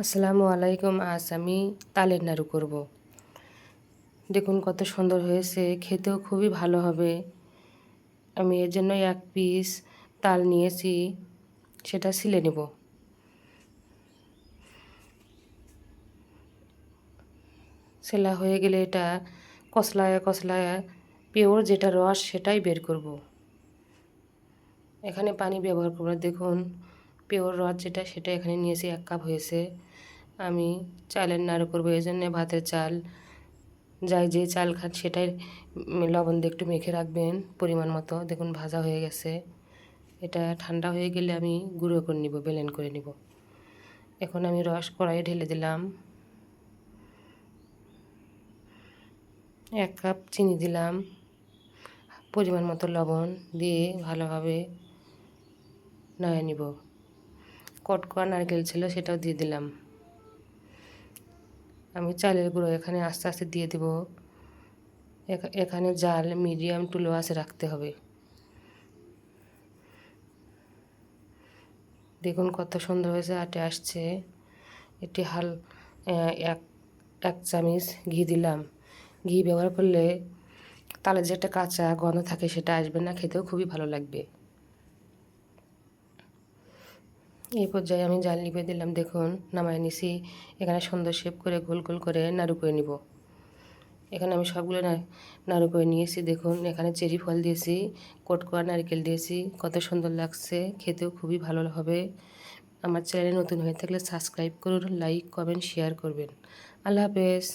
আসসালামু আলাইকুম। আজ আমি তালের নাড়ু করব। দেখুন কত সুন্দর হয়েছে, খেতেও খুবই ভালো হবে। আমি এর জন্য এক পিস তাল নিয়েছি, সেটা ছিলে নেব। ছেলা হয়ে গেলে এটা কচলায় কচলায় পিওর যেটা রস সেটাই বের করব। এখানে পানি ব্যবহার করব না। দেখুন পিওর রস যেটা সেটা এখানে নিয়েছি, 1 কাপ হয়েছে। আমি চালের নাড়ু করবো, এই জন্য ভাতের চাল যাই যে চাল খান সেটাই লবণ দিয়ে একটু মেখে রাখবেন পরিমাণ মতো। দেখুন ভাজা হয়ে গেছে। এটা ঠান্ডা হয়ে গেলে আমি গুঁড়ো করে নিব, ব্লেন্ড করে নিব। এখন আমি রস কড়াইয়ে ঢেলে দিলাম। 1 কাপ চিনি দিলাম, পরিমাণ মতো লবণ দিয়ে ভালোভাবে নাড়িয়ে নিব। কটকোয়া নারকেল ছিল, সেটাও দিয়ে দিলাম। আমি চালের গুঁড়ো এখানে আস্তে আস্তে দিয়ে দেব। এখানে জাল মিডিয়াম টু লো আঁচে রাখতে হবে। দেখুন কত সুন্দর হয়েছে, আটে আসছে। এটি এক এক চামচ ঘি দিলাম। ঘি ব্যবহার করলে তালের যে একটা কাঁচা গন্ধ থাকে সেটা আসবে না, খেতেও খুবই ভালো লাগবে। এই পর্যায়ে আমি জাল নিভিয়ে দিলাম। দেখুন নামায় নিছি। এখানে সুন্দর শেপ করে গোল গোল করে নাড়ু করে নিব। এখানে আমি সবগুলো নাড়ু করে নিয়েছি। দেখুন এখানে চেরি ফল দিয়েছি, কটকোয়া নারকেল দিয়েছি। কত সুন্দর লাগছে, খেতেও খুবই ভালো হবে। আমার চ্যানেলে নতুন হয়ে থাকলে সাবস্ক্রাইব করুন, লাইক কমেন্ট শেয়ার করবেন। আল্লাহ হাফেজ।